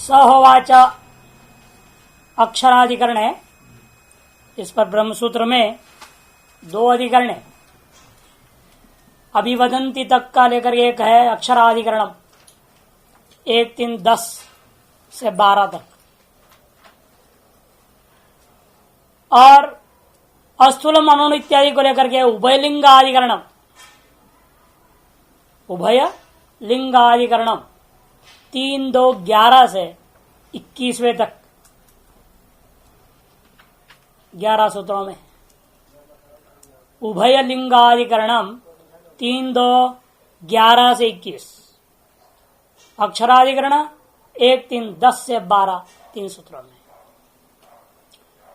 सहोवाच अक्षराधिकरण है। इस पर ब्रह्मसूत्र में 2 अधिकरण है। अभिवदंती तक का लेकर एक है अक्षराधिकरणम 1, 3, 10 से 12 तक, और अस्थूलम अणु इत्यादि को लेकर के उभयलिंगाधिकरणम, उभय लिंगाधिकरणम 3, 2, 11 से 21वें तक 11 सूत्रों में। उभय लिंगाधिकरणम 3, 2, 11 से 21। अक्षराधिकरण 1, 3, 10 से 12 3 सूत्रों में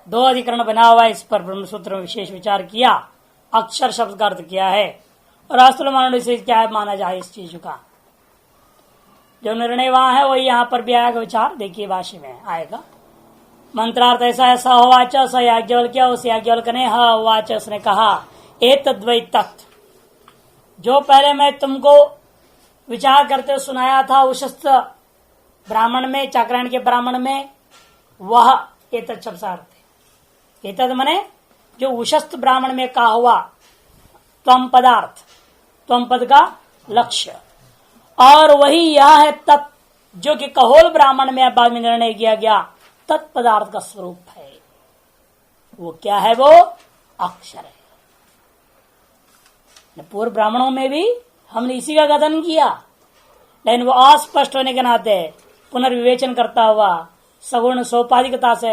2 अधिकरण बना हुआ है। इस पर ब्रह्मसूत्र में विशेष विचार किया, अक्षर शब्द का अर्थ किया है और अस्थूल से क्या माना जाए इस चीज का। जो निर्णय वहां है वही यहाँ पर भी आएगा विचार, देखिए भाष्य में आएगा। मंत्रार्थ ऐसा है, सहोवाच स याज्ञवल्क्य, उस याज्ञवल्क्य ने हवाच, उसने कहा एतद्वै तत्, जो पहले मैं तुमको विचार करते सुनाया था उशस्त ब्राह्मण में, चाक्रायण के ब्राह्मण में, वह एतत् शब्द अर्थ है। एतत् मने जो उशस्त ब्राह्मण में कहा हुआ त्वम पदार्थ, त्वम पद का लक्ष्य, और वही यह है तत्, जो कि कहोल ब्राह्मण में बाद में निर्णय किया गया तत्पदार्थ का स्वरूप है। वो क्या है? वो अक्षर है। पूर्व ब्राह्मणों में भी हमने इसी का कथन किया, लेकिन वो अस्पष्ट होने के नाते पुनर्विवेचन करता हुआ सगुण सोपाधिकता से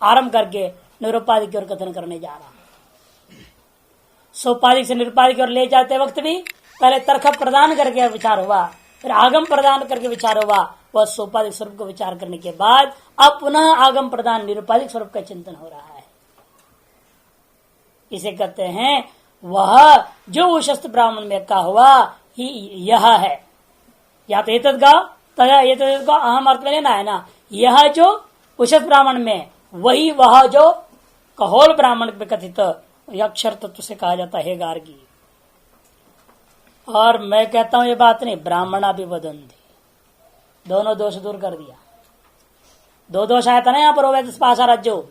आरंभ करके निरुपाधिक की ओर कथन करने जा रहा। सोपाधिक से निरुपाधिक की ओर ले जाते वक्त भी पहले तर्क प्रदान करके विचार हुआ, फिर आगम प्रदान करके विचार हुआ, वह सोपाधिक स्वरूप को विचार करने के बाद अब पुनः आगम प्रदान निरुपाधिक स्वरूप का चिंतन हो रहा है। इसे कहते हैं वह जो उशस्त ब्राह्मण में का हुआ ही यह है। या तो एतद का अहम अर्थ में लेना है ना, यह जो उशस्त ब्राह्मण में वही वह जो कहोल ब्राह्मण में कथित अक्षर तत्व से कहा जाता है गार्गी। और मैं कहता हूं ये बात नहीं, ब्राह्मणा भी वदंती, दोनों दोष दूर कर दिया। 2 दोष आया था ना यहाँ पर, हो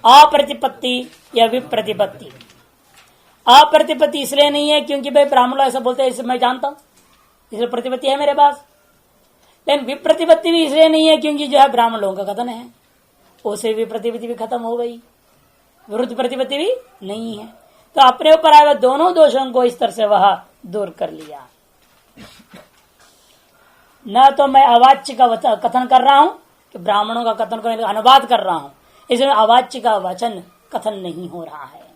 अप्रतिपत्ति या विप्रतिपत्ति। अप्रतिपत्ति इसलिए नहीं है क्योंकि भाई ब्राह्मण लोग ऐसा बोलते हैं, इसे मैं जानता हूं इसलिए प्रतिपत्ति है मेरे पास। लेकिन विप्रतिपत्ति भी इसलिए नहीं है क्योंकि जो है ब्राह्मण लोगों का कथन है, उसे विप्रतिपत्ति भी खत्म हो गई, विरुद्ध प्रतिपत्ति भी नहीं है। तो अपने ऊपर आए दोनों दोषों को इस तरह से वह दूर कर लिया। न तो मैं अवाच्य का कथन कर रहा हूं कि ब्राह्मणों का कथन को अनुवाद कर रहा हूं, इसमें अवाच्य का वचन कथन नहीं हो रहा है,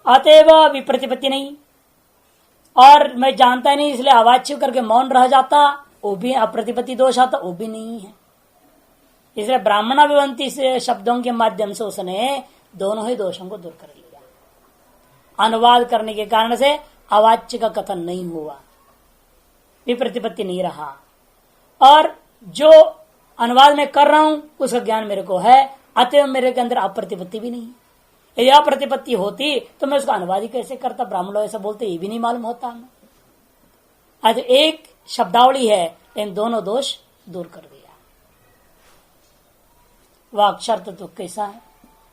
अतएव विप्रतिपत्ति नहीं। और मैं जानता नहीं इसलिए अवाच्य करके मौन रह जाता, वो भी अप्रतिपत्ति दोष आता, वो भी नहीं है। इसलिए ब्राह्मण विवंती से शब्दों के माध्यम से उसने दोनों ही दोषों को दूर कर लिया। अनुवाद करने के कारण से अवाच्य का कथन नहीं हुआ, विप्रतिपत्ति नहीं रहा, और जो अनुवाद में कर रहा हूं उसका ज्ञान मेरे को है, अतएव मेरे के अंदर अप्रतिपत्ति भी नहीं। यदि अप्रतिपत्ति होती तो मैं उसका अनुवाद ही कैसे करता? ब्राह्मण लोग ऐसा बोलते, ये भी नहीं मालूम होता हमें। आज एक शब्दावली है, इन दोनों दोष दूर कर दिया। वह अक्षर तो कैसा है?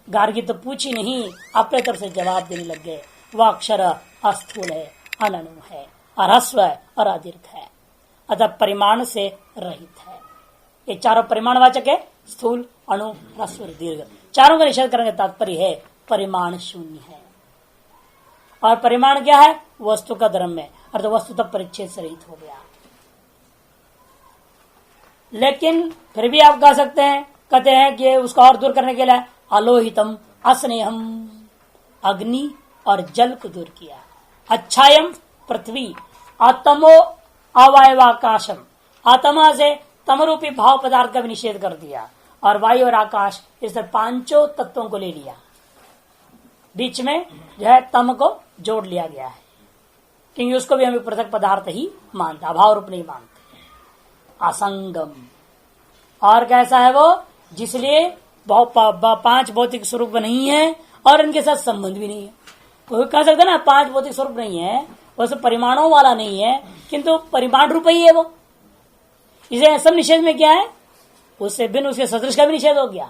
गार्गी तो पूछी नहीं, अपने तरफ से जवाब देने लग गए। वह अक्षर अस्थूल है, अननु है, अरस्व है और अदीर्घ है, अतः परिमाण से रहित है। ये चारों परिमाणवाचक है, स्थूल, अणु, ह्रस्व, दीर्घ। चारों का निषेध करने का तात्पर्य है परिमाण शून्य है। और परिमाण क्या है? वस्तु का धर्म है, अर्थात वस्तु तक परिच्छेद से रहित हो गया। लेकिन फिर भी आप कह सकते हैं, कहते हैं कि उसको और दूर करने के लिए अलोहितम, अस्नेहम, अग्नि और जल को दूर किया। अच्छायम पृथ्वी, आत्मो अवायवाकाशम, आत्मा से तमरूपी भाव पदार्थ का भी निषेध कर दिया, और वायु और आकाश इस 5 तत्वों को ले लिया। बीच में जो है तम को जोड़ लिया गया है, क्योंकि उसको भी हमें पृथक पदार्थ ही मानते, अभाव रूप नहीं मानते। असंगम, और कैसा है वो? जिसलिए 5 भौतिक स्वरूप नहीं है और इनके साथ संबंध भी नहीं है। कोई कह सकता है ना 5 भौतिक स्वरूप नहीं है, वैसे परिमाणों वाला नहीं है, किंतु परिमाण रूप ही है वो, इसे सब निषेध में क्या है, उससे बिन उसके सदृश का भी निषेध हो गया।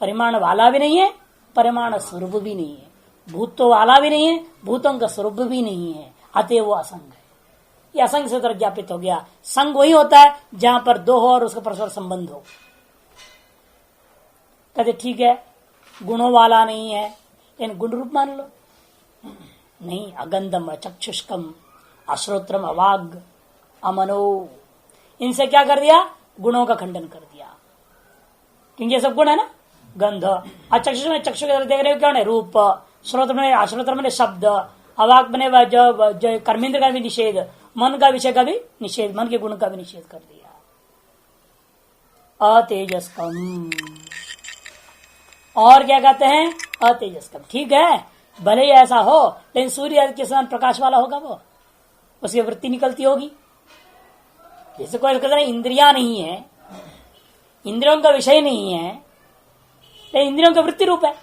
परिमाण वाला भी नहीं है, परिमाण स्वरूप भी नहीं है, भूतों वाला भी नहीं है, भूतों का स्वरूप भी नहीं है, अतः वो असंग है। ये असंग से तरह ज्ञापित हो गया। संग वही होता है जहां पर दो हो और उसका परस्पर संबंध हो। कहते ठीक है, गुणों वाला नहीं है, लेकिन गुण रूप मान लो। नहीं, अगंधम, अचक्षुष्कम, अश्रोत्रम, अवाग, अमनो, इनसे क्या कर दिया, गुणों का खंडन कर दिया। क्योंकि ये सब गुण है ना, गंध, अचक्षुष में चक्षु की देख रहे हो, क्या है रूप, श्रोत्र में अश्रोत्र में शब्द, अवाक बने जो कर्मेंद्र का भी निषेध, मन का विषय का भी निषेध, मन के गुण का भी निषेध कर दिया। अतेजस्कम, और क्या कहते हैं, अतेजस्कम। ठीक है, भले ही ऐसा हो, लेकिन सूर्य के समान प्रकाश वाला होगा वो, उसकी वृत्ति निकलती होगी। जैसे कोई कहते हैं इंद्रिया नहीं है, इंद्रियों का विषय नहीं है, लेकिन इंद्रियों का वृत्ति रूप है।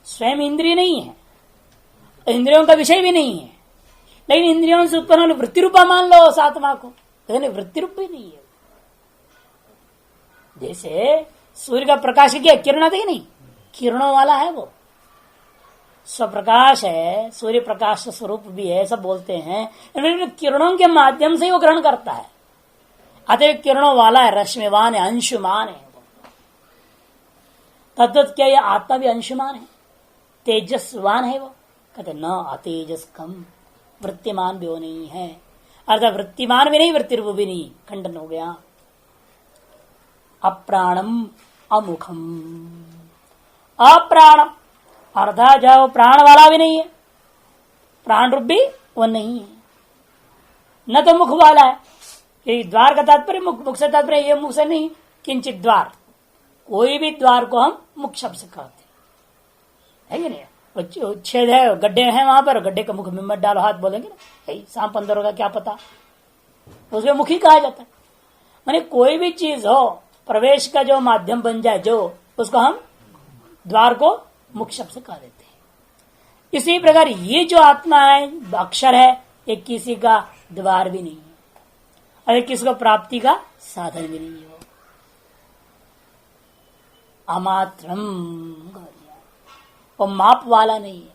स्वयं इंद्रिय नहीं है, इंद्रियों का विषय भी नहीं है, लेकिन इंद्रियों से उत्पन्न होने वृत्ति रूपा मान लो उस आत्मा को, लेकिन वृत्ति रूप भी नहीं है। जैसे सूर्य का प्रकाश क्या किरण आते नहीं, किरणों वाला है वो, स्वप्रकाश है, सूर्य प्रकाश स्वरूप भी है, सब बोलते हैं, किरणों के माध्यम से ही वो ग्रहण करता है, अतः किरणों वाला है, रश्मिवान है, अंशुमान है। तद्वत क्या, ये आत्मा भी अंशुमान है, तेजस्वान है वो। कहते न अतेजस कम, वृत्तिमान भी वो नहीं है, अर्थात वृत्तिमान भी नहीं, वृत्ति रूप भी नहीं, खंडन हो गया। अप्राणम अमुखम, अप्राणम अर्थात जो प्राण वाला भी नहीं है, प्राण रूप भी वो नहीं है, न तो मुख वाला है। ये द्वार का तात्पर्य मुख, मुख से तात्पर्य ये मुख से नहीं, किंचित द्वार, कोई भी द्वार को हम मुख शब्द से कहते है कि नहीं। छेद है, गड्ढे हैं वहां पर, गड्ढे का मुख में मत डालो, हाथ बोलेंगे ना, सांप अंदर होगा क्या पता, उसमें मुख ही कहा जाता है। माने कोई भी चीज हो, प्रवेश का जो माध्यम बन जाए जो, उसको हम द्वार को मुख शब्द से कह देते हैं। इसी प्रकार ये जो आत्मा है, अक्षर है, ये किसी का द्वार भी नहीं है, अरे किसी को प्राप्ति का साधन भी नहीं है। अमात्रम, वो माप वाला नहीं है,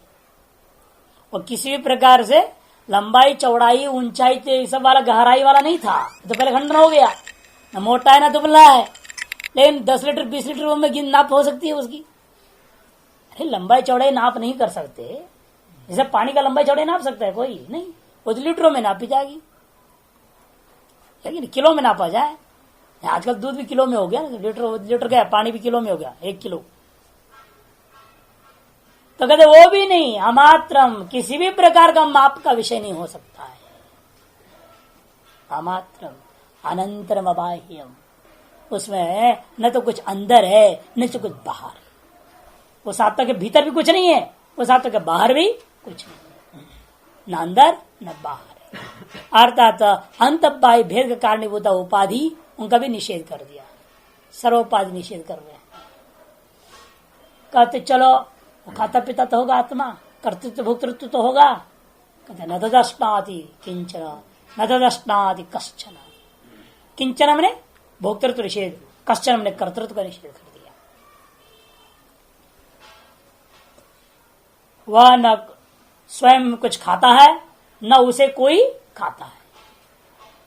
वो किसी भी प्रकार से लंबाई चौड़ाई ऊंचाई सब वाला गहराई वाला नहीं था, तो पहले खंडन हो गया। न मोटा है ना दुबला है, लेकिन 10 लीटर 20 लीटर में नाप हो सकती है उसकी। अरे लंबाई चौड़ाई नाप नहीं कर सकते, जैसे पानी का लंबाई चौड़ाई नाप सकता है कोई नहीं, वो तो लीटरों में नापी जाएगी, लेकिन किलो में नापा जाए। आजकल दूध भी किलो में हो गया, लीटर क्या, पानी भी किलो में हो गया, 1 किलो। तो कहते वो भी नहीं, अमात्रम, किसी भी प्रकार का माप का विषय नहीं हो सकता है। अमात्रम, अनंतरम, अबाह्यम, उसमें न तो कुछ अंदर है न तो कुछ बाहर है। उस आत्मा के भीतर भी कुछ नहीं है, उस आत्मा के बाहर भी कुछ नहीं, न अंदर न बाहर है। अर्थात अंत बाह्य भेद का कारणीभूत उपाधि उनका भी निषेध कर दिया, सर्वोपाधि निषेध कर रहे हैं। कहते चलो खाता पिता तो होगा आत्मा, कर्तृत्व भोक्तृत्व तो होगा, कहते न तदश्नाति किंचन, न तदश्नाति कश्चन। किंचन हमने भोक्तृत्व निषेध, कश्चन हमने कर्तृत्व का निषेध कर दिया। वह न स्वयं कुछ खाता है, न उसे कोई खाता है।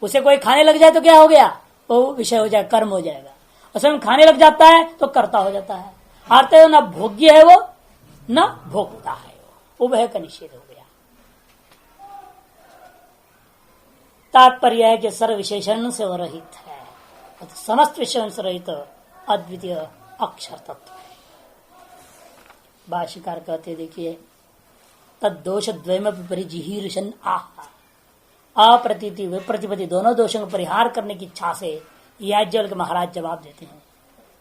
उसे कोई खाने लग जाए तो क्या हो गया, वो विषय हो जाए, कर्म हो जाएगा। और स्वयं खाने लग जाता है तो कर्ता हो जाता है। अर्थ न भोग्य है वो न भोक्ता है, वो उभय का निषेध हो गया। तात्पर्य है कि सर्व विशेषण से रहित है, समस्त विशेषण से रहित अद्वितीय अक्षर तत्व है। भाष्यकार कहते देखिए, तद दोष द्वयम परिजिहीर्षन अप्रतीति विप्रतिपति दोनों दोषों को परिहार करने की इच्छा से याज्ञवल्क्य के महाराज जवाब देते हैं।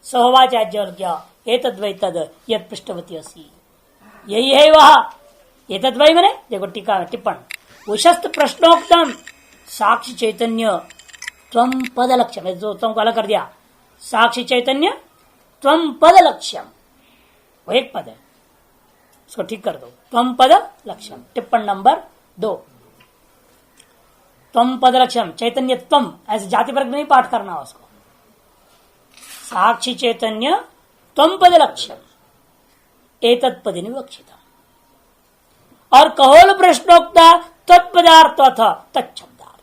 सहोवाच याज्ञवल्क्य एतद्वै तद यत् पृष्ठवती असी, यही है वह। एतद्वै मने देखो टीका टिप्पण, उशस्त प्रश्नोक्तम साक्षी चैतन्य त्वम पद लक्ष्यम, जो तुमको अलग कर दिया, साक्षी चैतन्य त्वम पद लक्ष्यम, वो एक पद है, उसको ठीक कर दो, त्वम पद लक्ष्यम। टिप्पण नंबर 2, त्वम पद लक्ष्यम चैतन्य त्वम, ऐसे जाति वर्ग नहीं पाठ करना उसको। साक्षी चैतन्य त्वम पद लक्ष्यम एतत्पदि विवक्षिता। और कहोल प्रश्नोक्ता तत्पदार्थ तत्शब्दार्थ,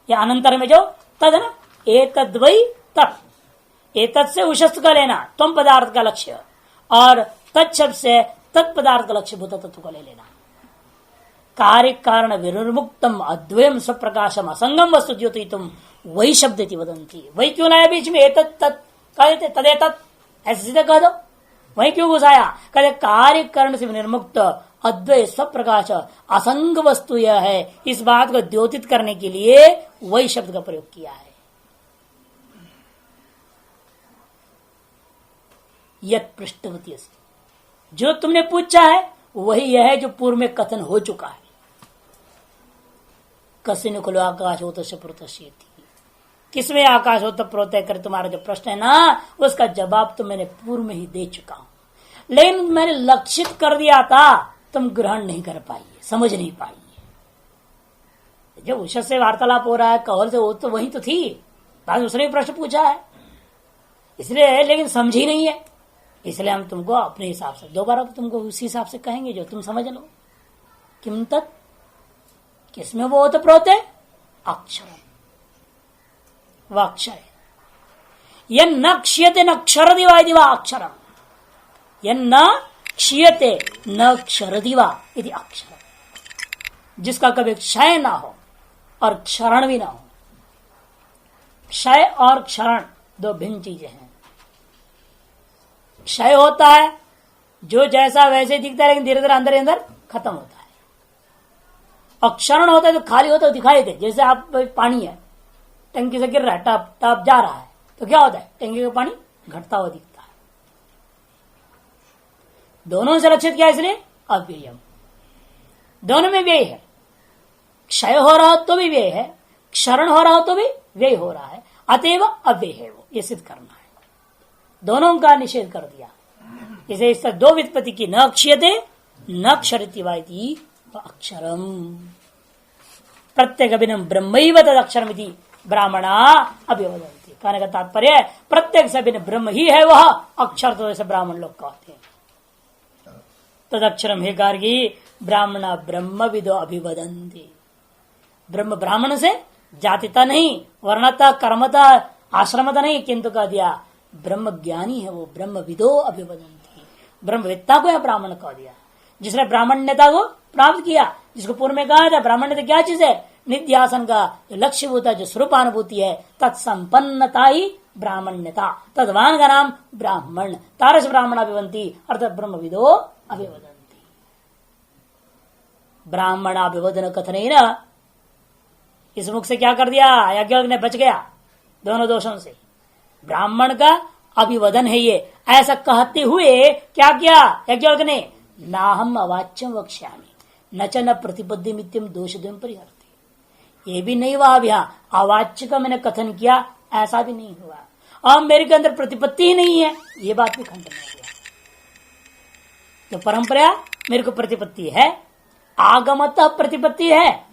या अनंतर में जो तद है ना, एतद्वै तत्, एतत् से उशस्त का लेना त्वम पदार्थ का लक्ष्य, और तत्शब्द से तत्पदार्थ का लक्ष्य भूत तत्व को ले लेना। कार्य कारण विनिर्मुक्तम अद्वयम स्वप्रकाशम असंगम वस्तु द्योतितुम वही शब्द वदंती। वही क्यों लाया बीच में, एतत् तत् कह देते, तदेतत् ऐसे सीधे कह दो, वही क्यों घुसाया? कहते कार्य कारण से विनिर्मुक्त अद्वय स्वप्रकाश असंग वस्तु यह है, इस बात को द्योतित करने के लिए वही शब्द का प्रयोग किया है। यत पृष्ठवती, जो तुमने पूछा है वही यह है जो पूर्व में कथन हो चुका है। कसिन खुलो आकाश हो तो प्रत्यक्षित, किसमें आकाश हो तो प्रोतय कर, तुम्हारा जो प्रश्न है ना उसका जवाब तो मैंने पूर्व में ही दे चुका हूं, लेकिन मैंने लक्षित कर दिया था, तुम ग्रहण नहीं कर पाई, समझ नहीं पाई। जब उषा से वार्तालाप हो रहा है कौल से, वो तो वही तो थी, बाद उसने भी प्रश्न पूछा है इसलिए, लेकिन समझी नहीं है, इसलिए हम तुमको अपने हिसाब से दोबारा तुमको उसी हिसाब से कहेंगे जो तुम समझ लो। किम तत्, किसमें वो तो प्रोते अक्षर, वह अक्षर है। यह न क्षीयते न क्षर दिवा दिवा अक्षरम, यह न क्षीयते न क्षर दिवा यदि अक्षर, जिसका कभी क्षय ना हो और क्षरण भी ना हो। क्षय और क्षरण दो भिन्न चीजें हैं। क्षय होता है जो जैसा वैसे दिखता है, लेकिन धीरे धीरे अंदर अंदर खत्म होता है। और क्षरण होता है जो खाली होता है दिखाई दे, जैसे आप पानी है टंकी से गिर रहा है, टप टप जा रहा है, तो क्या होता है, टंकी का पानी घटता हुआ दिखता है। दोनों से लक्षित क्या, इसलिए अव्ययम, दोनों में व्यय है। क्षय हो रहा हो तो भी व्यय है, क्षरण हो रहा हो तो भी व्यय हो रहा है, अतएव अव्यय है वो, ये सिद्ध करना है। दोनों का निषेध कर दिया। इसे इस दो व्युत्पत्ति की, न क्षीयते न क्षरति वाइति अक्षरम, प्रत्येक अभिनम ब्रह्मैव तद अक्षरमिति ब्राह्मणा अभिवदन्ति। कहने का तात्पर्य प्रत्येक से भिन्न ब्रह्म ही है वह अक्षर, तो जैसे ब्राह्मण लोग कहते हैं। तद अक्षरम हे गार्गी ब्राह्मणा ब्रह्मविदो अभिवदन्ति। ब्रह्म ब्राह्मण से जातिता नहीं, वर्णता, कर्मता, आश्रमता नहीं, किंतु कह दिया ब्रह्म ज्ञानी है वो, ब्रह्म विदो अभिवदन्ति। ब्रह्मवेत्ता को यह ब्राह्मण कह दिया, जिसने ब्राह्मण्यता को प्राप्त किया, जिसको पूर्व में कहा था ब्राह्मण्यता क्या चीज है, निध्यासन का जो लक्ष्यभूत जो स्वरूपानुभूति है, तत्संपन्नता ही ब्राह्मण्यता, तद्वान का नाम ब्राह्मण, तारस ब्राह्मण अभिवंती अर्थात ब्रह्म विदो अभिवदन्ति। ब्राह्मणाभिवदन कथन, इस मुख से क्या कर दिया, याज्ञवल्क्य ने बच गया दोनों दोषों से। ब्राह्मण का अभिवदन है ये, ऐसा कहते हुए क्या किया याज्ञवल्क्य ने, ना हम अवाच्यम वक्ष्यामि न च न प्रतिपद्य मित्यम दोष परिहरते। ये भी नहीं हुआ अब यहाँ अवाच्य का मैंने कथन किया, ऐसा भी नहीं हुआ। अब मेरे के अंदर प्रतिपत्ति ही नहीं है, ये बात भी खंडन हो गया। तो परंपरा मेरे को प्रतिपत्ति है, आगमतः प्रतिपत्ति है,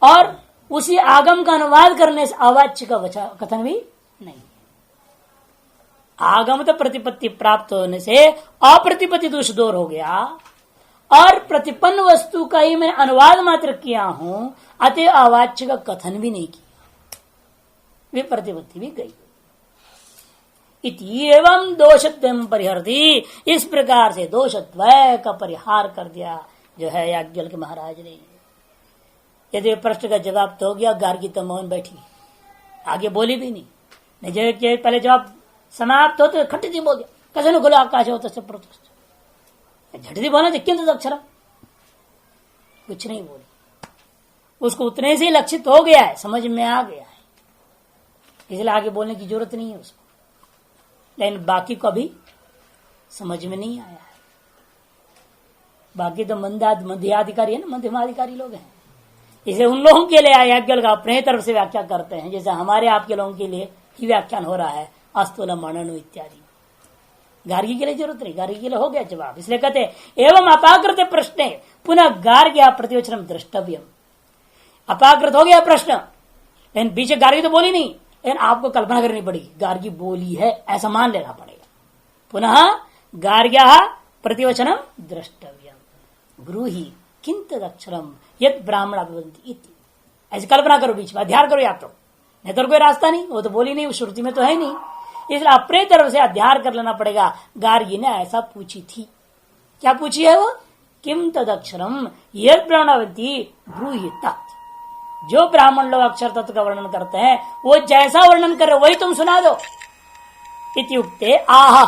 और उसी आगम का अनुवाद करने से अवाच्य का कथन भी नहीं। आगमत प्रतिपत्ति प्राप्त होने से अप्रतिपत्ति दोष दूर हो गया, और प्रतिपन्न वस्तु का ही मैं अनुवाद मात्र किया हूं, अतः अवाच्य का कथन भी नहीं किया, वे प्रतिपत्ति भी गई। इति एवं दोषत्वं परिहरति, इस प्रकार से दोषत्व का परिहार कर दिया जो है याज्ञवल्क्य महाराज ने। यदि प्रश्न का जवाब तो हो गया, गार्गी तो मौन बैठी, आगे बोली भी नहीं। जो पहले जवाब समाप्त हो तो खट्टी बोल दिया, कैसे न खुला आकाश हो तो झटती बोला किंतु अक्षर, कुछ नहीं बोली। उसको उतने से लक्षित हो गया है, समझ में आ गया है, इसलिए आगे बोलने की जरूरत नहीं है उसको। लेकिन बाकी को अभी समझ में नहीं आया है। बाकी तो मध्याधिकारी है ना, मध्यमाधिकारी लोग हैं, इसे उन लोगों के लिए याज्ञवल्क्य अपने तरफ से व्याख्या करते हैं, जैसे हमारे आपके लोगों के लिए ही व्याख्यान हो रहा है अस्तु न मननु इत्यादि। गार्गी के लिए जरूरत नहीं, गार्गी के लिए हो गया जवाब। इसलिए कहते एवं अपाकृत प्रश्न पुनः गार्ग्या प्रतिवचनम द्रष्टव्यम। अपाकृत हो गया प्रश्न। लेकिन पीछे गार्गी तो बोली नहीं, लेकिन आपको कल्पना करनी पड़ेगी गार्गी बोली है ऐसा मान लेना पड़ेगा। पुनः गार्ग्या प्रतिवचनम द्रष्टव्यम ब्रूहि किंतद अक्षरम यद ब्राह्मण अभिवंती इति। ऐसी कल्पना करो, बीच में अध्याय करो, या तो नहीं तो कोई रास्ता नहीं, वो तो बोली नहीं, श्रुति में तो है नहीं, इसलिए अपने तरफ से अध्याय कर लेना पड़ेगा। गार्गी ने ऐसा पूछी थी, क्या पूछी है वो, किम तद अक्षरम यद ब्राह्मणवंती ब्रूहि तत्। जो ब्राह्मण लोग अक्षर तत्व का वर्णन करते हैं वो जैसा वर्णन कर रहे वही तुम सुना दो। इत्युक्ते आह,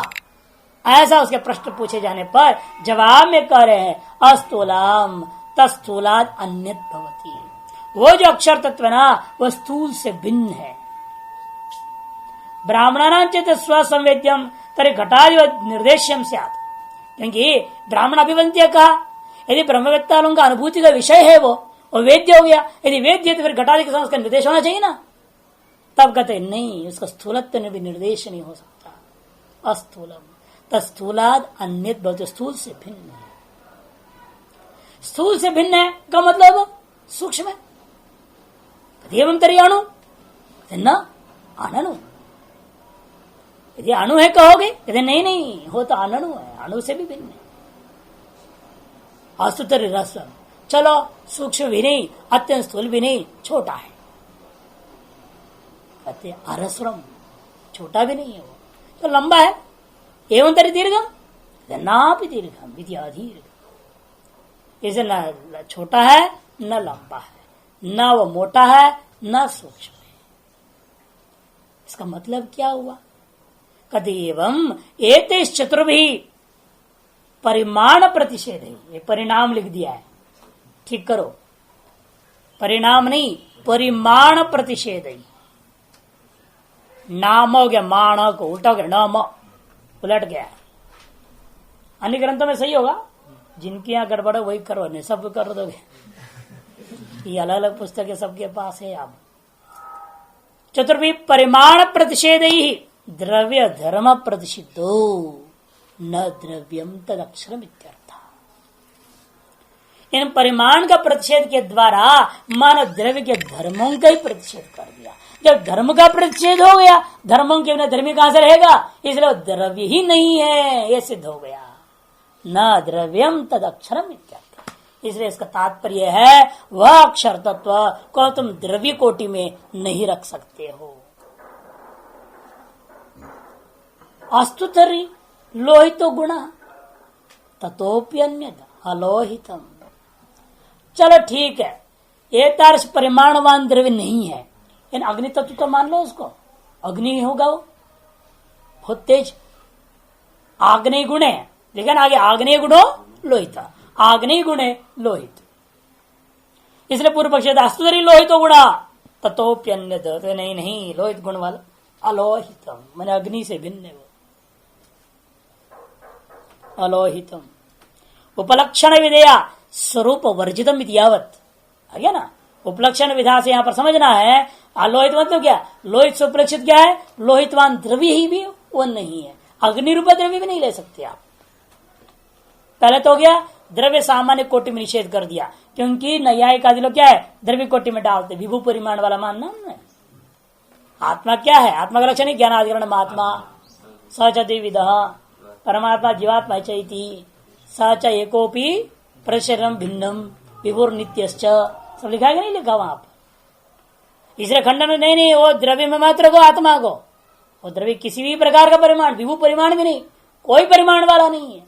ऐसा उसके प्रश्न पूछे जाने पर जवाब में कह रहे हैं अस्थूलाम तस्थूलाद अन्यत भवति। वो जो अक्षर तत्व ना वह स्थूल से भिन्न है। ब्राह्मणानां चेत स्वसंवेद्यम तरी घटाधिवत निर्देश्यम स्यात्। क्योंकि ब्राह्मण अभिवंत्य कहा, यदि ब्रह्मवेत्ता लोगों का अनुभूति का विषय है वो वेद्य हो गया, यदि वेद्य तो फिर घटादि के साथ उसका निर्देश होना चाहिए ना। तब कहते नहीं, उसका स्थूलत्व में भी निर्देश नहीं हो सकता। अस्थूलम तस्थूलाद अन्यत बहुत, स्थूल से भिन्न है। स्थूल से भिन्न है का मतलब सूक्ष्म है। एवं तरी अणु न अणु, यदि अणु है कहोगे, यदि नहीं नहीं हो तो अणु है, अणु से भी भिन्न है। अस्तुतरी रसम, चलो सूक्ष्म भी नहीं अत्यंत स्थूल भी नहीं, छोटा है। कहते अरस्वरम, छोटा भी नहीं है वो, तो लंबा है। एवं तरी दीर्घम नापि दीर्घम विद्याधीर्घ, इसे न छोटा है न लंबा है, न वो मोटा है न सूक्ष्म है। इसका मतलब क्या हुआ, कहते एवं एते चतुर्भी परिमाण प्रतिषेध है। ये परिणाम लिख दिया है, ठीक करो, परिणाम नहीं परिमाण प्रतिषेध। नाम हो गया मान को उल्टा हो गया, नाम उलट गया। अन्य ग्रंथों में सही होगा, जिनकी यहाँ गड़बड़ है वही करो, नहीं सब कर दोगे। ये अलग अलग पुस्तकें सबके पास है। आप चतुर्भी परिमाण प्रतिषेध ही द्रव्य धर्म प्रतिषिद्धो न द्रव्यम तद अक्षरम इत्यर्थ। इन परिमाण का प्रतिषेध के द्वारा मन द्रव्य के धर्मों का ही प्रतिषेध कर दिया। जब धर्म का प्रतिषेध हो गया, धर्मों के बिना धर्मी कहां से रहेगा, इसलिए द्रव्य ही नहीं है, यह सिद्ध हो गया। न द्रव्यम तद अक्षरम इत्यर्थ। इसलिए इसका तात्पर्य है वह अक्षर तत्व को तुम द्रव्य कोटि में नहीं रख सकते हो। अस्तुतरी लोहितो गुण ततोप्यन्यत अलोहितम। चलो ठीक है, एक तार परिमाणवान द्रव्य नहीं है, इन अग्नि तत्व तो मान लो उसको, अग्नि होगा वो बहुत तेज, आग्नेय गुण है, लेकिन आगे आग्नेय गुणो लोहित, आग्नेय गुण है लोहित। इसलिए पूर्व पक्ष अस्तुतरी लोहितो गुणा ततोप्यन्यत, तो नहीं नहीं लोहित गुण वाला अलोहितम, मैंने अग्नि से भिन्न है वो अलोहितम। उपलक्षण विधेया स्वरूप वर्जितम यावत आ गया ना। उपलक्षण विधा से यहां पर समझना है अलोहित मतलब क्या, लोहित से उपलक्षित क्या है, लोहितवान द्रव्य ही भी वो नहीं है, अग्नि रूप द्रव्य भी नहीं ले सकते आप। पहले तो हो गया द्रव्य सामान्य कोटि में निषेध कर दिया, क्योंकि न्यायिक आदि लोग क्या है द्रव्य कोटि में डालते, विभू परिमाण वाला मानना है। आत्मा क्या है, आत्मा का लक्षण ज्ञान अधिकरण आत्मा सच द्विविध परमात्मा जीवात्मा चैति सच एकोपी प्रशरम भिन्नम विभुर नित्यश्च, सब लिखा है कि नहीं लिखा वहां पर। इसलिए खंडन में नहीं वो द्रव्य में मात्र को आत्मा को, वो द्रव्य किसी भी प्रकार का परिमाण, विभू परिमाण भी नहीं, कोई परिमाण वाला नहीं है,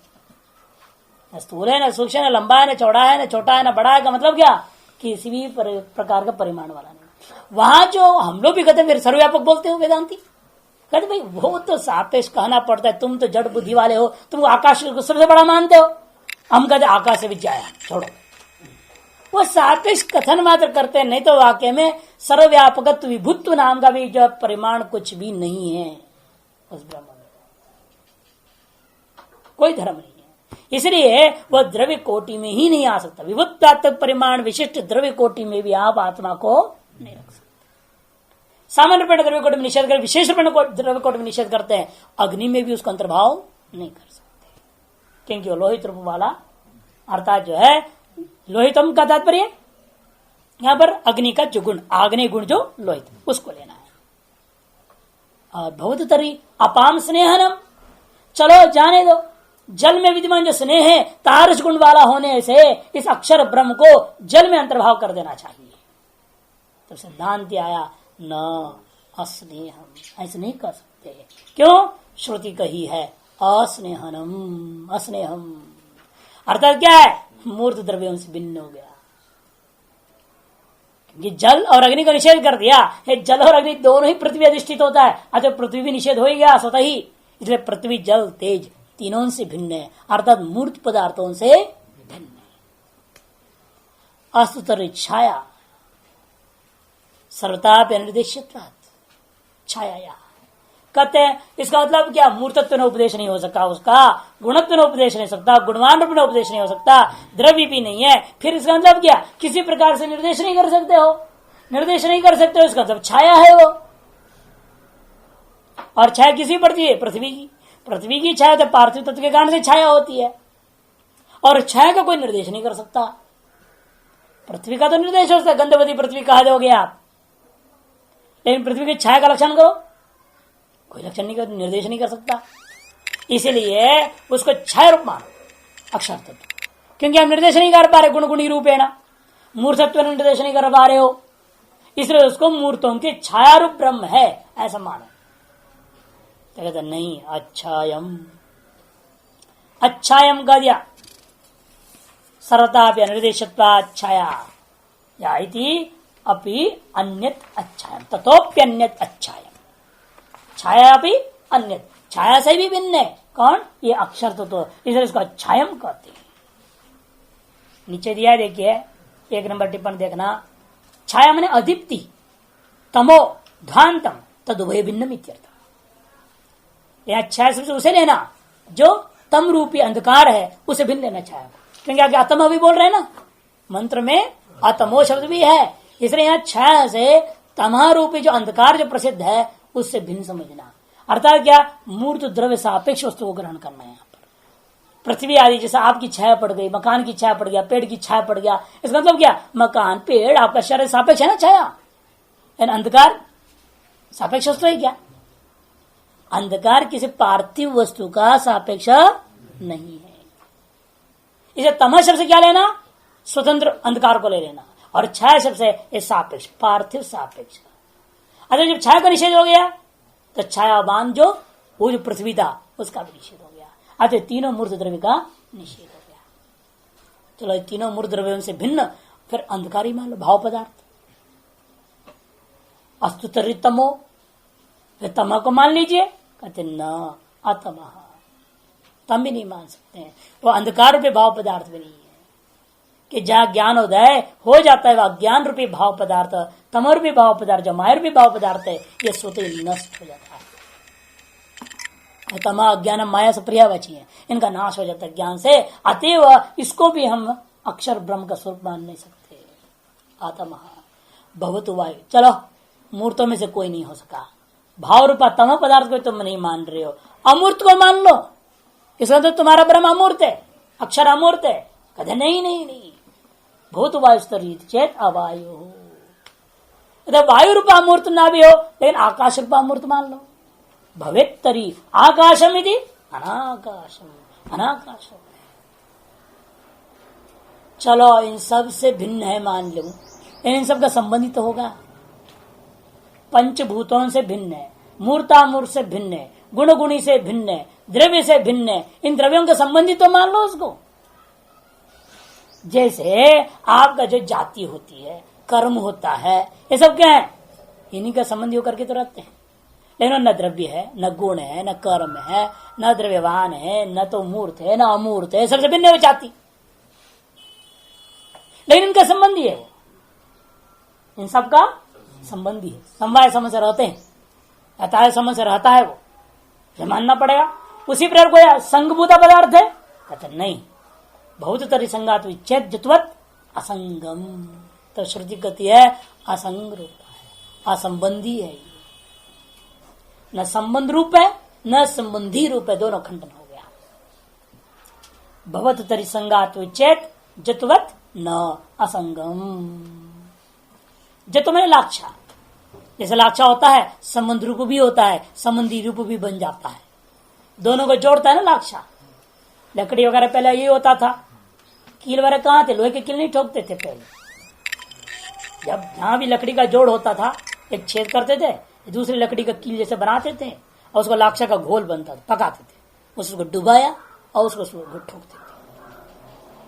न स्थूल है न सूक्ष्म है, लंबा है न चौड़ा है न छोटा है न बड़ा है, का मतलब क्या किसी भी प्रकार का परिमाण वाला नहीं। वहां जो हम लोग भी कहते हैं सर्वव्यापक बोलते हो वेदांती, कहते भाई वो तो सापेक्ष कहना पड़ता है, तुम तो जड़ बुद्धि वाले हो, तुम आकाश को सबसे बड़ा मानते हो, हम कहते आकाश से विद्या छोड़ो, वो सापेक्ष कथन मात्र करते हैं, नहीं तो वाक्य में सर्वव्यापकत्व विभुत्व नाम का भी जो परिमाण कुछ भी नहीं है उस ब्रह्म में, कोई धर्म नहीं है। इसलिए वह द्रव्य कोटि में ही नहीं आ सकता, विभुत्वात्मक परिमाण विशिष्ट द्रव्य कोटि में भी आप आत्मा को नहीं रख सकते। सामान्य रूप में द्रव्य कोटि में निषेध कर, विशेष रूप में द्रव्य कोटि में निषेध करते हैं, अग्नि में भी उसका अंतर्भाव नहीं कर सकते, क्योंकि वो लोहित रूप वाला, अर्थात जो है लोहितम का तात्पर्य यहां पर अग्नि का जो गुण, आग्नेय गुण जो लोहित, उसको लेना है। और भवत तरी अपाम स्नेहनम, चलो जाने दो, जल में विद्यमान जो स्नेह है तारस गुण वाला होने से इस अक्षर ब्रह्म को जल में अंतर्भाव कर देना चाहिए। तो सिद्धांत आया न अस्नेहम, ऐसे नहीं कर सकते। क्यों? श्रुति कही है अस्नेहनम, अस्नेहम अर्थात क्या है? मूर्त द्रव्यों से भिन्न हो गया। क्योंकि जल और अग्नि का निषेध कर दिया है, जल और अग्नि दोनों ही पृथ्वी अधिष्ठित होता है। अच्छा, पृथ्वी भी निषेध हो ही गया स्वतः ही, इसलिए पृथ्वी जल तेज तीनों से भिन्न है, अर्थात मूर्त पदार्थों से भिन्न है। अस्तुतर छाया सर्वताप निर्देशित छाया कहते हैं। इसका मतलब क्या? मूर्तत्व में उपदेश नहीं हो सकता उसका, गुणत्व में उपदेश नहीं हो सकता, गुणवान रूप में उपदेश नहीं हो सकता, द्रव्य भी नहीं है। फिर इसका मतलब क्या? किसी प्रकार से निर्देश नहीं कर सकते हो, निर्देश नहीं कर सकते हो, इसका मतलब छाया है वो। और छाया किसी पड़ती है? पृथ्वी की। पृथ्वी की छाया तो पार्थिव तत्व के कारण से छाया होती है, और छाया का कोई निर्देश नहीं कर सकता। पृथ्वी का तो निर्देश हो सकता है, गंधवती पृथ्वी कहा दोगे आप, लेकिन पृथ्वी की छाया का लक्षण करो, कोई लक्षण नहीं कर, निर्देश नहीं कर सकता। इसीलिए उसको छाया रूप मानो अक्षर तत्व, क्योंकि हम निर्देश नहीं कर पा रहे गुण गुणी रूपेण, मूर्तत्व निर्देश नहीं कर पा रहे हो, इसलिए उसको मूर्तों के छाया रूप ब्रह्म है ऐसा मानो। तो कहते नहीं, अच्छायम, अच्छायम कह दिया, सर्वतापि अनिर्देशत्वात् छाया या इति अपि अन्यत अच्छायम, ततोप्यन्यत अच्छायम, छाया भी अन्य, छाया से भी भिन्न है। कौन? ये अक्षर तो इसलिए इसको अच्छायम कहते हैं। नीचे दिया देखिए, 1 नंबर टिप्पणी देखना, छाया माने अदीप्ति, तमो ध्वांतम तदुभय भिन्नम इत्यर्थ। यहां छाया से उसे लेना जो तम रूपी अंधकार है, उसे भिन्न लेना छाया को, क्योंकि आगे अतम अभी बोल रहे हैं ना, मंत्र में अतमो शब्द भी है, इसलिए यहां छाया से तमह रूपी जो अंधकार जो प्रसिद्ध है उससे भिन्न समझना। अर्थात क्या? मूर्त द्रव्य सापेक्ष वस्तु को ग्रहण करना है। यहाँ पर पृथ्वी आदि जैसे आपकी छाया पड़ गई, मकान की छाया पड़ गया, पेड़ की छाया पड़ गया, इसका मतलब क्या? मकान पेड़ आपका शरीर सापेक्ष है ना छाया, अंधकार सापेक्ष वस्तु है क्या? अंधकार किसी पार्थिव वस्तु का सापेक्ष नहीं है। इसे तमह शब्द से क्या लेना? स्वतंत्र अंधकार को ले लेना, और छाया शब्द से सापेक्ष, पार्थिव सापेक्ष। अगर जब छाया का निषेध हो गया तो छायावान जो वो जो पृथ्वी था उसका भी निषेध हो गया, अतः तीनों मूर्त द्रव्य का निषेध हो गया। चलो, तीनों मूर्त द्रव्यों से भिन्न फिर अंधकारी मान लो, भाव पदार्थ। अस्तु तर्हि तमो, फिर तमा को मान लीजिए, कहते न अतमः, तम भी नहीं मान सकते हैं, वो अंधकार रूपी भाव पदार्थ भी नहीं है। कि जहां ज्ञान उदय हो जाता है वह ज्ञान रूपी भाव पदार्थ, तमो रूपी भाव पदार्थ, जो माया रूपी भाव पदार्थ है, ये स्वतः नष्ट हो जाता है। तमा ज्ञान माया से पर्यायवाची है, इनका नाश हो जाता है ज्ञान से, अतएव इसको भी हम अक्षर ब्रह्म का स्वरूप मान नहीं सकते। आत्मा भवतु वायु, चलो मूर्तों में से कोई नहीं हो सका, भाव रूपा तम पदार्थ को तुम नहीं मान रहे हो, अमूर्त को मान लो, इसका तो तुम्हारा ब्रह्म अमूर्त है, अक्षर अमूर्त है। कहते नहीं नहीं नहीं, भूत वायु स्तरित चेत अवायु, वायु रूपा अमूर्त ना भी हो, लेकिन आकाश रूपा अमूर्त मान लो। भवेत तरी आकाशम यदि अनाकाशम, अनाकाशम, चलो इन सब से भिन्न है मान लो, इन सब का संबंधित तो होगा, पंचभूतों से भिन्न है, मूर्तामूर्त से भिन्न है, गुण गुणी से भिन्न है, द्रव्य से भिन्न है, इन द्रव्यों का संबंधित तो मान लो उसको। जैसे आपका जो जाति होती है, कर्म होता है, ये सब क्या है? इन्हीं का संबंधी होकर के तो रहते हैं, लेकिन न द्रव्य है, न गुण है, न कर्म है, न द्रव्यवान है, न तो मूर्त है, न अमूर्त है, सबसे भिन्न है वो जाति, लेकिन इनका संबंधी है, इन सब का संबंधी है, समवाय समझ से रहते हैं, अतः समझ से रहता है, वो मानना पड़ेगा। उसी प्रकार कोई संगभूता पदार्थ है, कहते नहीं, बहुत तरी संगात विच्छेद जतवत असंगम, तो श्रुति कहती है असंग रूप है, असंबंधी है, न संबंध रूप है न संबंधी रूप है, दोनों खंडन हो गया। भवत तरी संगात विच्छेद जतवत न असंगम, जतो मैंने लाक्षा, जैसे लाक्षा होता है संबंध रूप भी होता है, संबंधी रूप भी बन जाता है, दोनों को जोड़ता है ना लाक्षा। लकड़ी वगैरह पहले ये होता था, कील वगैरह कहाँ थे, लोहे के कील नहीं ठोकते थे पहले। जब जहां भी लकड़ी का जोड़ होता था एक छेद करते थे, दूसरी लकड़ी का कील जैसे बनाते थे और उसको लाक्षा का घोल बनता था, पकाते थे, उसको डुबाया और उसको ठोकते थे।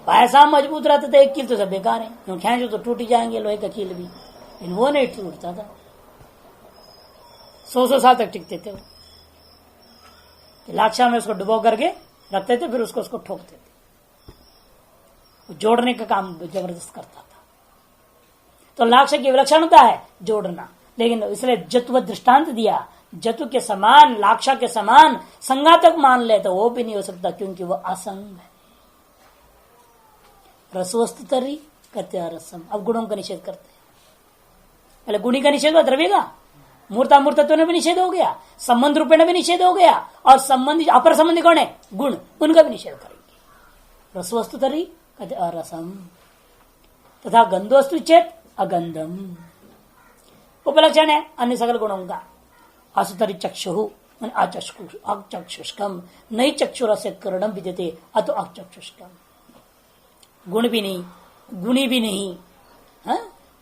ऐसा मजबूत रहता था, एक कील तो सब बेकार है, क्यों खेचो तो टूट जाएंगे लोहे का कील भी, लेकिन वो नहीं टूटता था, 100 साल तक टिकते थे वो। लाक्षा में उसको डुबो करके रखते थे, फिर उसको ठोकते थे, जोड़ने का काम जबरदस्त करता था। तो लाक्षा की विलक्षणता है जोड़ना, लेकिन इसलिए जत्व दृष्टांत दिया, जतु के समान लाक्षा के समान संगातक मान ले तो वो भी नहीं हो सकता, क्योंकि वो असंग है। रसवस्तु तरी कहते हैं रसम। अब गुणों का निषेध करते हैं, पहले गुणी का निषेध हुआ, द्रव्य का मूर्तामूर्तत्व में भी निषेध हो गया, संबंध रूपेण भी निषेध हो गया, और संबंधी अपर संबंधी कौन है, गुण, उनका भी निषेध करेंगे। रसवस्तु तरी कहते अरसम, तथा गंधोस्तु चेत अगंधम, उपलक्षण है अन्य सकल गुणों का। असुतरी चक्षु अचक्षुष्कम, नहीं चक्षुर से करणम विद्यते अतो अचक्षुष्कम। गुण भी नहीं, गुणी भी नहीं,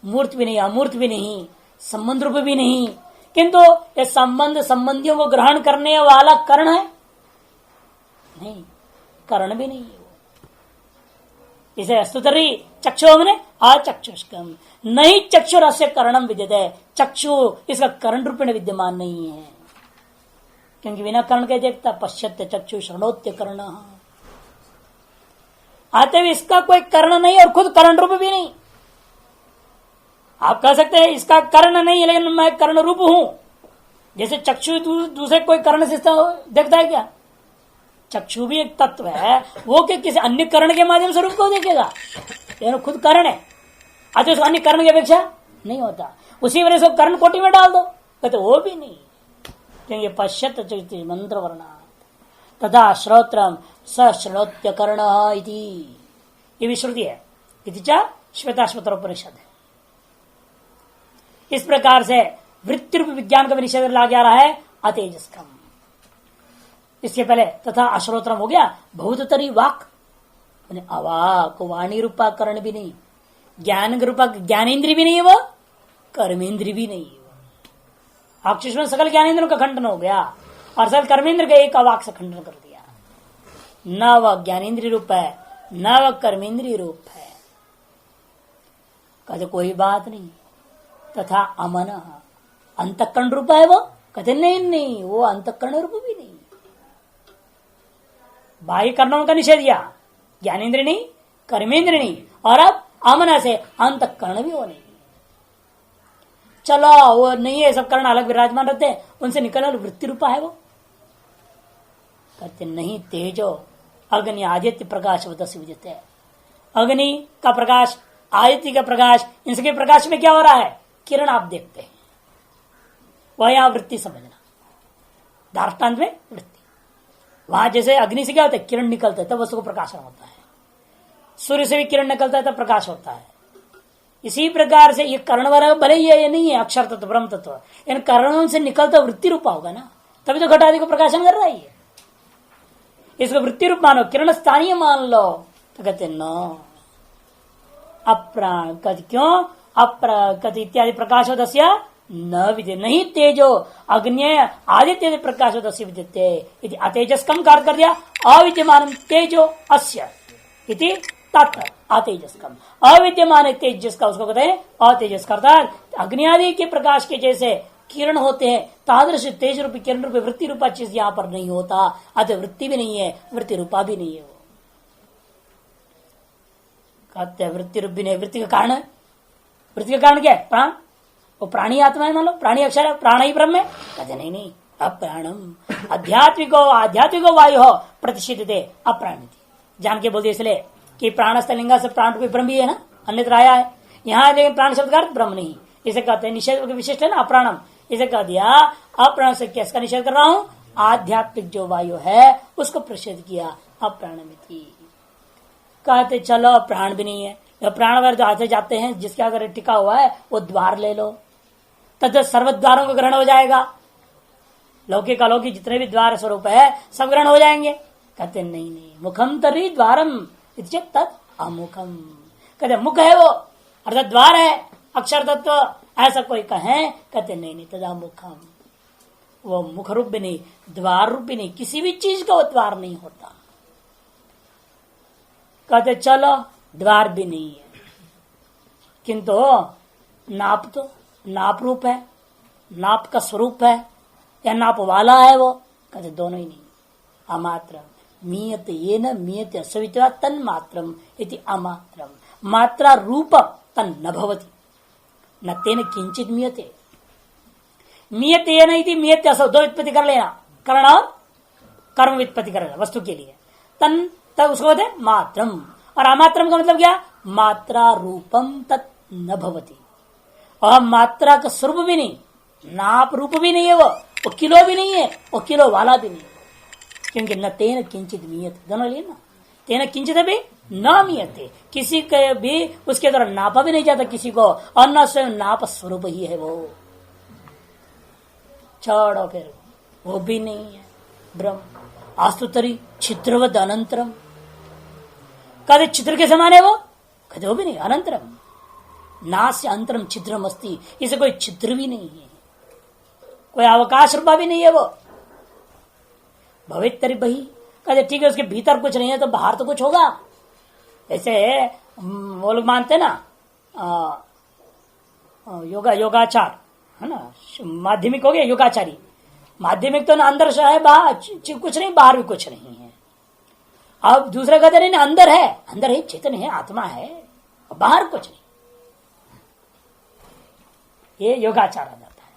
मूर्त भी नहीं, अमूर्त भी नहीं, संबंध रूप भी नहीं, किंतु ये संबंध संबंधियों को ग्रहण करने वाला कर्ण है नहीं, कर्ण भी नहीं है वो। इसे अस्तुतरी चक्षु ने अचक्षुष्कम, नहीं चक्षुर अस्य करणम विद्यते, चक्षु इसका कर्ण रूप में विद्यमान नहीं है, क्योंकि बिना कर्ण के देखता पश्यत्य चक्षु शरणोत्य कर्ण, आते हुए इसका कोई कर्ण नहीं और खुद कर्ण रूप भी नहीं। आप कह सकते हैं इसका कर्ण नहीं है लेकिन मैं कर्ण रूप हूं, जैसे चक्षु दूसरे कोई कर्ण से देखता है क्या, चक्षु भी एक तत्व है, वो क्या किसी अन्य कर्ण के माध्यम से रूप को देखेगा, लेकिन खुद कर्ण है, अतः उस अन्य कर्ण की अपेक्षा नहीं होता, उसी वजह से कर्ण कोटि में डाल दो, कहते वो भी नहीं, क्योंकि पश्यत मंत्र वर्णा तथा श्रोत्रम सश्रोत्य कर्ण इति, ये भी श्रुति है, इति च श्वेताश्वतरोपनिषद है। इस प्रकार से वृत्ति रूप विज्ञान का निषेध ला जा रहा है अतेजस्कम। इसके पहले तथा अश्रोत्रम हो गया, बहुतरी वाक, अवाक वाणी रूपा कर्ण भी नहीं, ज्ञान रूपा ज्ञानेन्द्रिय भी नहीं है, वो कर्मेंद्रिय भी नहीं है। अक्षुष में सकल ज्ञानेन्द्रियों का खंडन हो गया और सकल कर्मेंद्र का एक अवाक से खंडन कर दिया, न वह ज्ञानेन्द्रिय रूप है न वह कर्मेंद्रिय रूप है। कहते कोई बात नहीं, तथा अमन अंतःकरण रूप है वो, कहते नहीं वो अंतःकरण रूप भी नहीं, बाह्य कर्णों का निषेध दिया, ज्ञानेन्द्रिय नहीं कर्मेंद्रिय नहीं, और अब अमन से अंतःकरण भी वो नहीं। चलो वो नहीं है, सब कर्ण अलग विराजमान रहते हैं, उनसे निकल वृत्ति रूपा है वो, कहते नहीं तेजो अग्नि आदित्य प्रकाश विद्यते, अग्नि का प्रकाश आदित्य का प्रकाश, इनके प्रकाश में क्या हो रहा है, किरण आप देखते हैं, वह यहां वृत्ति समझना, दार्ष्टान्त में वृत्ति, वहां जैसे अग्नि से क्या होता है, किरण निकलता है तब वस्तु को प्रकाशन होता है, सूर्य से भी किरण निकलता है तब प्रकाश होता है। इसी प्रकार से ये कर्ण वाला भले ही है, ये नहीं है अक्षर तत्व ब्रह्म तत्व, इन कर्णों से निकलता वृत्ति रूपा होगा ना, तभी तो घट आदि को प्रकाशन कर रहा है। इसको वृत्ति रूप मानो, किरण स्थानीय मान लो, तो कहते न अप्राण, कहते क्यों अप्राकृत इत्यादि प्रकाश दस्य न विद्य, नहीं तेजो अग्नि आदित्य प्रकाश दस्य विद्यते, अतेजस्कम कार्य कर दिया, अविद्यमान तेजो अस्य इति तत् अतेजस्कम, अविद्यमान तेजस का उसको कहते हैं अतेजस करता, अग्नि आदि के प्रकाश के जैसे किरण होते हैं, तादृश तेज रूपी किरण रूपी वृत्ति रूपा चीज यहां पर नहीं होता, अतः वृत्ति भी नहीं है, वृत्ति रूपा भी नहीं है। वो कहते हैं वृत्ति रूप भी नहीं, वृत्ति का कारण है, वृत्ति का कारण क्या है, प्राण, वो प्राणी आत्मा है, मान लो प्राणी अक्षर है, प्राण ही ब्रह्म है, कहते नहीं अप्राणम आध्यात्मिको वायु हो प्रतिष्ठित अप्राणी, जान के बोलते इसलिए कि प्राण स्थलिंगा से प्राण रूपी ब्रह्म भी है ना, अन्यत्र आया है यहाँ, लेकिन प्राण शब्द का अर्थ ब्रह्म नहीं, इसे कहते हैं निषेध विशिष्ट है ना अप्राणम, इसे कह दिया अप्राण से किसका निषेध कर रहा हूं, आध्यात्मिक जो वायु है उसको प्रषेध किया अप्राणमिति। कहते चलो प्राण भी नहीं है, जो प्राणवायु जो आते जाते हैं, जिसके अगर टिका हुआ है वो द्वार ले लो, तथा सर्वद्वारों को ग्रहण हो जाएगा। लौकिक अलौकिक जितने भी द्वार स्वरूप है सब ग्रहण हो जाएंगे। कहते नहीं नहीं, मुखम तरी द्वारम तत् अमुखम। कहते मुख है वो अर्थात द्वार है, अक्षर तत्व, ऐसा कोई कहे। कहते नहीं नहीं, तदा मुखम, वो मुख रूप भी नहीं, द्वार रूप भी नहीं, किसी भी चीज का वो द्वार नहीं होता। कहते चलो द्वार भी नहीं है, किंतु नाप तो नाप रूप है, नाप का स्वरूप है या नाप वाला है वो। कहते दोनों ही नहीं। अमात्रम मीयते ये न मीयते सवित्वा तन मात्रम इति अमात्रम, मात्रा रूप तन न भवति न तेन किंचित मीयते। मीयते ये न मीयते असो, दो व्युत्पत्ति कर लेना, करण और कर्म व्युत्पत्ति कर लेना वस्तु के लिए। तन तब उसको बोलते मात्रम, और अमात्रम का मतलब क्या, मात्रा रूपम तत् न भवति। और मात्रा का स्वरूप भी नहीं, नाप रूप भी नहीं है वो किलो भी नहीं है, वो किलो वाला भी नहीं है। क्योंकि न तेन किंचित मीयत, दोनों लिए ना, तेन किंचित भी न मीयते, किसी के भी उसके द्वारा नापा भी नहीं जाता किसी को, और न स्वयं नाप स्वरूप ही है वो। छोड़ो फिर, वो भी नहीं है ब्रह्म। आस्तुतरी छिद्रवद अनंतरम, कहते चित्र के समान है वो, कहते वो भी नहीं, अनंतरम नास्य अंतरम छिद्रम अस्ति, इसे कोई छिद्र भी नहीं है, कोई अवकाश रूपा भी नहीं है वो। भवितरी बही, कहते ठीक है उसके भीतर कुछ नहीं है तो बाहर तो कुछ होगा। ऐसे वो लोग मानते ना योगाचार है ना, माध्यमिक हो गया योगाचारी, माध्यमिक तो ना अंदर है, बाहर कुछ नहीं, बाहर भी कुछ नहीं है। अब दूसरा कहते नहीं अंदर है, अंदर है चेतन है, आत्मा है, बाहर कुछ नहीं। ये योगाचार आ जाता है।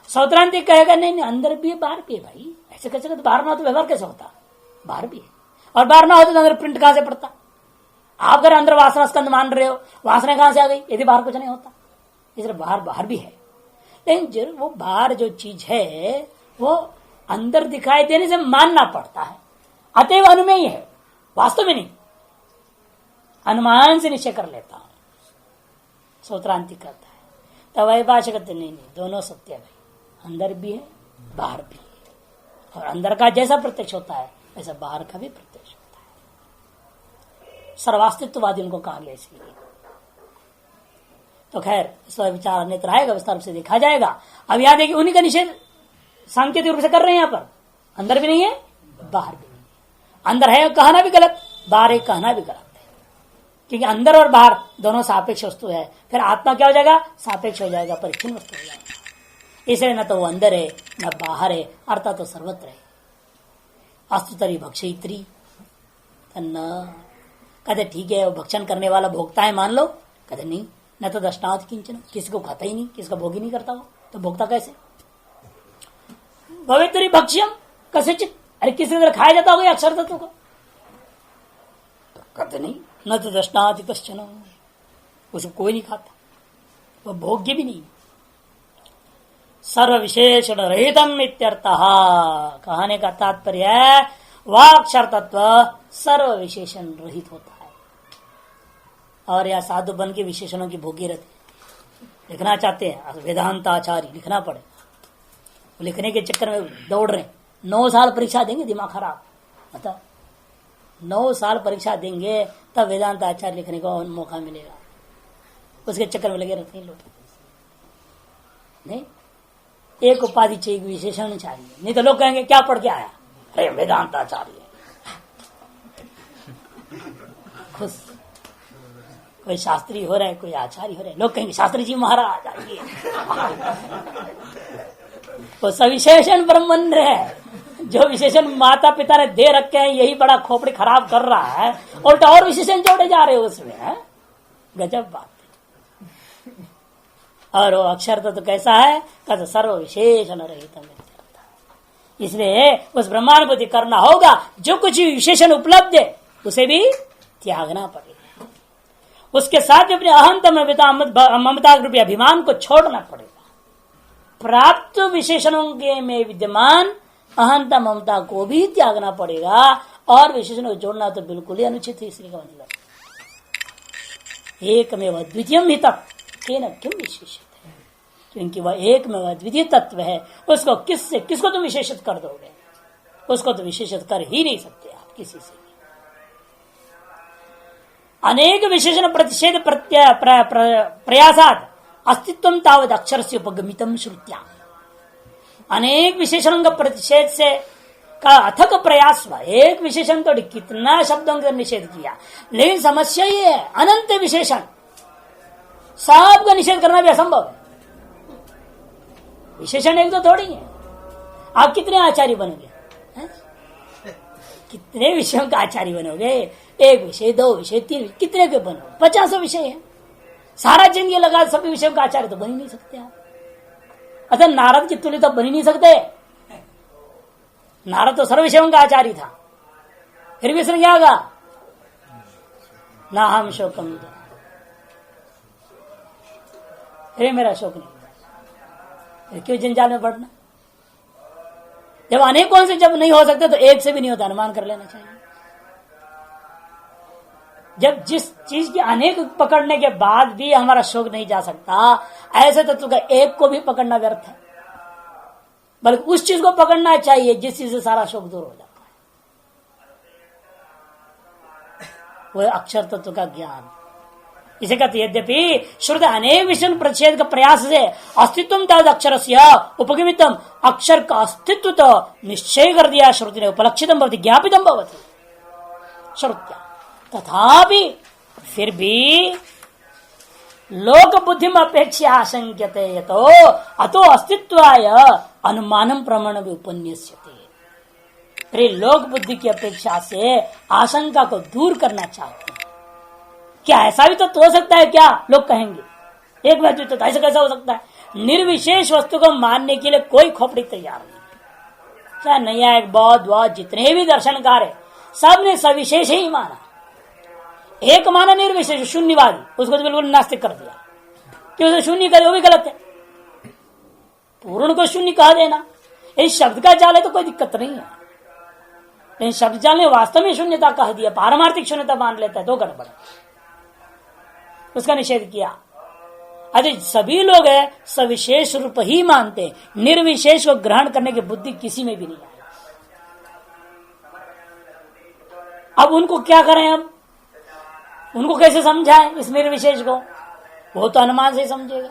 सौत्रांतिक कहेगा नहीं अंदर भी है बाहर भी है। भाई ऐसे कैसे, तो बाहर ना हो तो व्यवहार कैसे होता, बाहर भी है, और बाहर ना हो तो अंदर प्रिंट कहां से पड़ता। आप अगर अंदर वासना स्कंद मान रहे हो, वासना कहां से आ गई यदि बाहर कुछ नहीं होता। इसलिए बाहर भी है, लेकिन वो बाहर जो चीज है वो अंदर दिखाई देने से मानना पड़ता है, अतएव अनुमेय है, वास्तव में नहीं, अनुमान से निश्चय कर लेता हूं। सूत्रांतिक करता है, तब वही भाषा कहते नहीं दोनों सत्य है भाई, अंदर भी है बाहर भी है, और अंदर का जैसा प्रत्यक्ष होता है वैसा बाहर का भी प्रत्यक्ष होता है। सर्वास्तित्ववादी उनको कहा गया इसलिए। तो खैर इसका विचार अन्यत्र आएगा, विस्तार से देखा जाएगा। अब याद है कि उन्हीं का निषेध सांकेतिक रूप से कर रहे हैं यहाँ पर, अंदर भी नहीं है बाहर भी नहीं है। अंदर है कहना भी गलत, बाहर है कहना भी गलत है, क्योंकि अंदर और बाहर दोनों सापेक्ष वस्तु है। फिर आत्मा क्या हो जाएगा, सापेक्ष हो जाएगा, परिच्छिन्न वस्तु हो जाएगा। इसलिए न तो वो अंदर है न बाहर है, अर्थात तो सर्वत्र है। अस्तुतरी भक्षयित्री न, कहते ठीक है वो भक्षण करने वाला भोगता है मान लो, कहते नहीं, न तो दशनाथ किंचन, किसी को खाता ही नहीं, किसी का भोग ही नहीं करता हो तो भोगता कैसे। भवितरी भक्ष्यम कसेचित, अरे किसी तरह खाया जाता होगा अक्षर तत्व को, तो कहते नहीं, न तो दशनाथ कश्चन, उसको कोई नहीं खाता, वो भोग्य भी नहीं। सर्व विशेषण रहितम इत्यर्थः, कहने का तात्पर्य है वह अक्षर तत्व सर्व विशेषण रहित होता है। और यह साधु बन के विशेषणों की भोगी रहती, लिखना चाहते हैं वेदांत आचार्य, लिखना पड़े, लिखने के चक्कर में दौड़ रहे, 9 साल परीक्षा देंगे, दिमाग खराब, मतलब 9 साल परीक्षा देंगे तब वेदांत आचार्य लिखने का मौका मिलेगा, उसके चक्कर में लगे रहते हैं लोग। नहीं, एक उपाधि चाहिए, विशेषण चाहिए, नहीं तो लोग कहेंगे क्या पढ़ के आया, अरे वेदांत आचार्य। खुश कोई शास्त्री हो रहा है, कोई आचार्य हो रहा है, लोग कहेंगे शास्त्री जी महाराज आइए। वो सविशेषण ब्रह्मन है, जो विशेषण माता पिता ने दे रखे हैं यही बड़ा खोपड़ी खराब कर रहा है, उल्टा और विशेषण जोड़े जा रहे हो उसमें, है गजब बात। और वो अक्षर तो कैसा है, कहते सर्व विशेषण रहित। इसलिए उस ब्रह्मानुभूति करना होगा, जो कुछ विशेषण उपलब्ध है उसे भी त्यागना पड़ेगा, उसके साथ अपने अहंता ममता रूपी अभिमान को छोड़ना पड़ेगा। प्राप्त विशेषणों के में विद्यमान अहंता ममता को भी त्यागना पड़ेगा, और विशेषण को जोड़ना तो बिल्कुल ही अनुचित है। इसलिए का मतलब एकमेव द्वितीयम ही तत्व केन किम विशेषित है, क्योंकि वह एकमेव द्वितीय तत्व है, उसको किसको तुम विशेषित कर दोगे? उसको तो विशेषित कर ही नहीं सकते आप किसी से। अनेक विशेषण प्रतिषेध प्रयासात अस्तित्व तावत अक्षर से उपगमितम श्रुत्या। अनेक विशेषणों का प्रतिषेध से का अथक प्रयास हुआ। एक विशेषण तो कितना शब्दों का निषेध किया, लेकिन समस्या ये है अनंत विशेषण, सबका निषेध करना भी असंभव है। विशेषण एक तो थोड़ी है। आप कितने आचार्य बनोगे? कितने विषयों का आचार्य बनोगे? एक विषय, दो विषय, तीन, कितने के बनोगे? 50 विषय है। सारा जिंदगी लगा सभी विषयों का आचार्य तो बन ही नहीं सकते आप। अतः नारद की तुल्य तो बन ही नहीं सकते। नारद तो सर्व विषयों का आचार्य था, फिर भी उसने क्या कहा? ना हम शोकम, फिर मेरा शोक नहीं, क्यों जंजाल में पड़ना? जब अनेकों से जब नहीं हो सकते तो एक से भी नहीं होता, अनुमान कर लेना चाहिए। जब जिस चीज की अनेक पकड़ने के बाद भी हमारा शोक नहीं जा सकता, ऐसे तत्व का एक को भी पकड़ना व्यर्थ है, बल्कि उस चीज को पकड़ना चाहिए जिस चीज से सारा शोक दूर हो जाता है, वह अक्षर तत्व का ज्ञान। इसे कहते यद्यपि श्रुति अनेक विषय प्रतिषेध का प्रयास से अस्तित्व तद अक्षर से उपगमितम, अक्षर का अस्तित्व तो निश्चय कर दिया श्रुति ने, उपलक्षितम भवति ज्ञापितम भवति श्रुत्या, तथापि फिर भी लोक बुद्धि में अपेक्षा आशंक्यते यतो अतो अस्तित्वाय अनुमानम प्रमाण भी उपन्यस्यते। फिर लोक बुद्धि की अपेक्षा से आशंका को दूर करना चाहते हैं। क्या ऐसा भी तो हो सकता है क्या? लोग कहेंगे एक व्यक्ति तो ऐसा कैसा हो सकता है? निर्विशेष वस्तु को मानने के लिए कोई खोपड़ी तैयार नहीं। चाहे नैयायिक, बौद्ध, जितने भी दर्शनकार है, सबने सविशेष ही माना। एक माना निर्विशेष शून्यवादी, उसको तो बिल्कुल नास्तिक कर दिया कि उसे शून्य करे, वो भी गलत है। पूर्ण को शून्य कह देना, इस शब्द का जाल है तो कोई दिक्कत नहीं है, लेकिन शब्द जाल ने वास्तव में शून्यता कह दिया, पारमार्थिक शून्यता मान लेता है तो गड़बड़, उसका निषेध किया। अरे सभी लोग है सविशेष रूप ही मानते, निर्विशेष को ग्रहण करने की बुद्धि किसी में भी नहीं आई। अब उनको क्या करें? अब उनको कैसे समझाएं इस निर्विशेष को? वो तो अनुमान से समझेगा,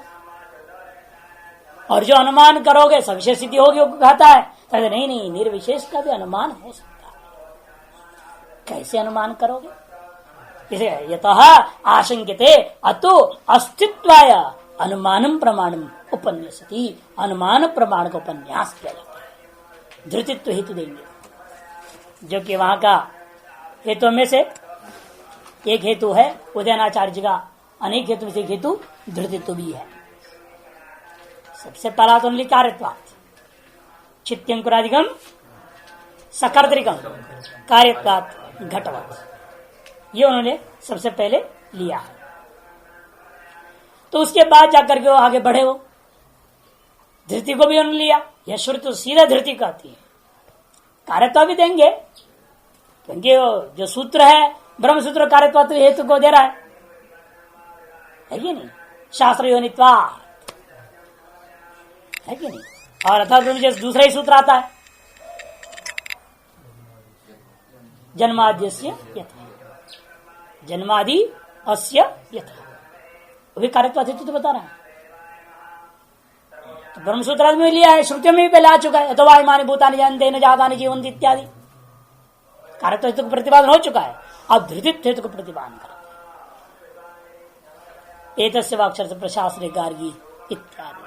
और जो अनुमान करोगे सविशेष स्थिति होगी, वो कहता है कहते नहीं निर्विशेष का भी अनुमान हो सकता है। कैसे अनुमान करोगे? इसे यतः आशंक्यते अतो अस्तित्वाय अनुमानम प्रमाणम उपन्यासति, अनुमान प्रमाण को उपन्यास किया जाता है। धृतित्व हेतु देंगे, जो कि वहां का हेतु में से एक हेतु है उदयनाचार्य जी का, अनेक हेतु में से एक हेतु धृतित्व भी है। सबसे पहला तो उन्हें कार्यत्वात् चित्त्यंकुरादिकम सकर्तृकम कार्यत्वात् घटवत्, ये उन्होंने सबसे पहले लिया है। तो उसके बाद जाकर के वो आगे बढ़े, वो धृति को भी उन्होंने लिया। यह श्रुति तो सीधा धृति कहती है, कार्यत्व भी देंगे, क्योंकि जो सूत्र है ब्रह्म सूत्र कार्यत्व हेतु को दे रहा है कि नहीं? शास्त्र योनित्वा है कि नहीं? और अर्थात दूसरा ही सूत्र आता है, जन्माद्यस्य यथा, जन्मादि अस्य यथा, वो भी कार्यत्व हेतु तो बता रहा है। तो ब्रह्म सूत्र में लिया है, श्रुतियों में भी पहले आ चुका है, अथवा इमानी भूतानि जानते न जातानि जीवंत इत्यादि कार्यत्व हेतु को प्रतिपादन हो चुका है। अब धृतित्व हेतु को प्रतिपादन करते हैं, एतस्य वाक्षर से प्रशासनिक गार्गी इत्यादि।